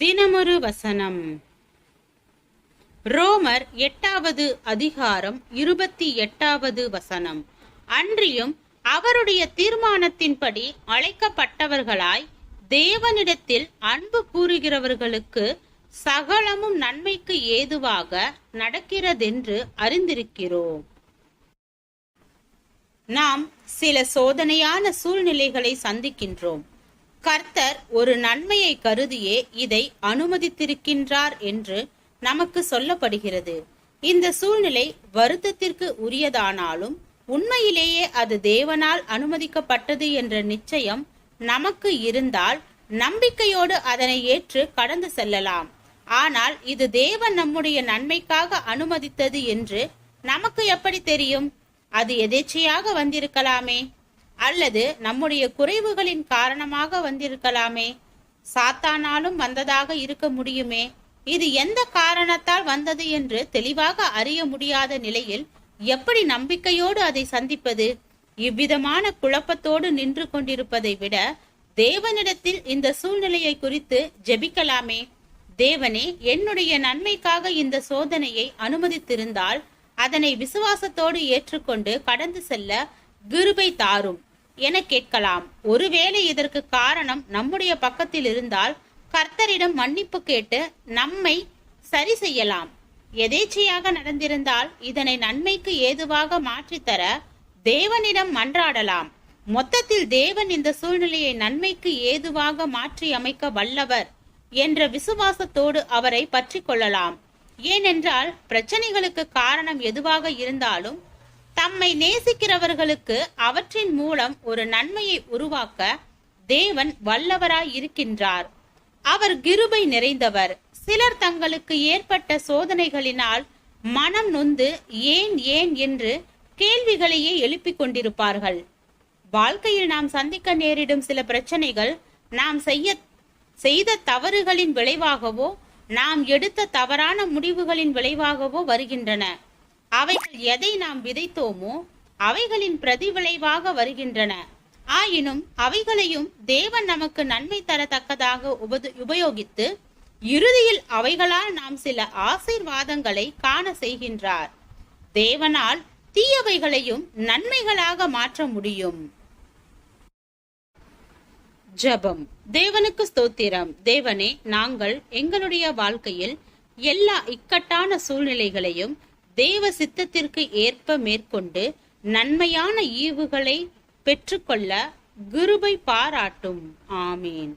தினமொரு வசனம். ரோமர் 8வது அதிகாரம் 28வது வசனம். அன்றியும் அவருடைய தீர்மானத்தின்படி அழைக்கப்பட்டவர்களாய் தேவனிடத்தில் அன்பு கூறுகிறவர்களுக்கு சகலமும் நன்மைக்கு ஏதுவாக நடக்கிறதென்று அறிந்திருக்கிறோம். நாம் சில சோதனையான சூழ்நிலைகளை சந்திக்கின்றோம். கர்த்தர் ஒரு நன்மையை கருதியே இதை அனுமதித்திருக்கின்றார் என்று நமக்கு சொல்லப்படுகிறது. இந்த சூழ்நிலை வருத்தத்திற்கு உரியதானாலும் உண்மையிலேயே அது தேவனால் அனுமதிக்கப்பட்டது என்ற நிச்சயம் நமக்கு இருந்தால் நம்பிக்கையோடு அதனை ஏற்று கடந்து செல்லலாம். ஆனால் இது தேவன் நம்முடைய நன்மைக்காக அனுமதித்தது என்று நமக்கு எப்படி தெரியும்? அது எதேச்சையாக வந்திருக்கலாமே, அல்லது நம்முடைய குறைவுகளின் காரணமாக வந்திருக்கலாமே, சாத்தானாலும் வந்ததாக இருக்க முடியுமே. இது எந்த காரணத்தால் வந்தது என்று தெளிவாக அறிய முடியாத நிலையில் எப்படி நம்பிக்கையோடு அதை சந்திப்பது? இவ்விதமான குழப்பத்தோடு நின்று கொண்டிருப்பதை விட தேவனிடத்தில் இந்த சூழ்நிலையை குறித்து ஜெபிக்கலாமே. தேவனே, என்னுடைய நன்மைக்காக இந்த சோதனையை அனுமதித்திருந்தால் அதனை விசுவாசத்தோடு ஏற்றுக்கொண்டு கடந்து செல்ல கிருபை தாரும் என கேட்கலாம். ஒருவேளை இதற்கு காரணம் நம்முடைய பக்கத்தில் இருந்தால் கர்த்தரிடம் மன்னிப்பு கேட்டு நம்மை சரி செய்யலாம். எதேச்சையாக நடந்திருந்தால் இதனை நன்மைக்கு ஏதுவாக மாற்றித்தர தேவனிடம் மன்றாடலாம். மொத்தத்தில் தேவன் இந்த சூழ்நிலையை நன்மைக்கு ஏதுவாக மாற்றி அமைக்க வல்லவர் என்ற விசுவாசத்தோடு அவரை பற்றி கொள்ளலாம். ஏனென்றால் பிரச்சனைகளுக்கு காரணம் எதுவாக இருந்தாலும் தம்மை நேசிக்கிறவர்களுக்கு அவற்றின் மூலம் ஒரு நன்மையை உருவாக்க தேவன் வல்லவராய் இருக்கின்றார். அவர் கிருபை நிறைந்தவர். சிலர் தங்களுக்கு ஏற்பட்ட சோதனைகளினால் மனம் நொந்து ஏன் ஏன் என்று கேள்விகளையே எழுப்பிக் கொண்டிருப்பார்கள். வாழ்க்கையில் நாம் சந்திக்க நேரிடும் சில பிரச்சனைகள் நாம் செய்த தவறுகளின் விளைவாகவோ நாம் எடுத்த தவறான முடிவுகளின் விளைவாகவோ வருகின்றன. அவைகள் எதை நாம் விதைத்தோமோ அவைகளின் பிரதிவிளைவாக வருகின்றன. ஆயினும் அவைகளையும் தேவன் நமக்கு நன்மை தரத்தக்கதாக உபயோகித்து இறுதியில் அவைகளால் நாம் சில ஆசீர்வாதங்களை காண செய்கின்றார். தேவனால் தீயவைகளையும் நன்மைகளாக மாற்ற முடியும். ஜெபம். தேவனுக்கு ஸ்தோத்திரம். தேவனே, நாங்கள் எங்களுடைய வாழ்க்கையில் எல்லா இக்கட்டான சூழ்நிலைகளையும் தேவ சித்தத்திற்கு ஏற்ப மேற்கொண்டு நன்மையான ஈவுகளை பெற்றுக்கொள்ள கிருபை பாராட்டும். ஆமீன்.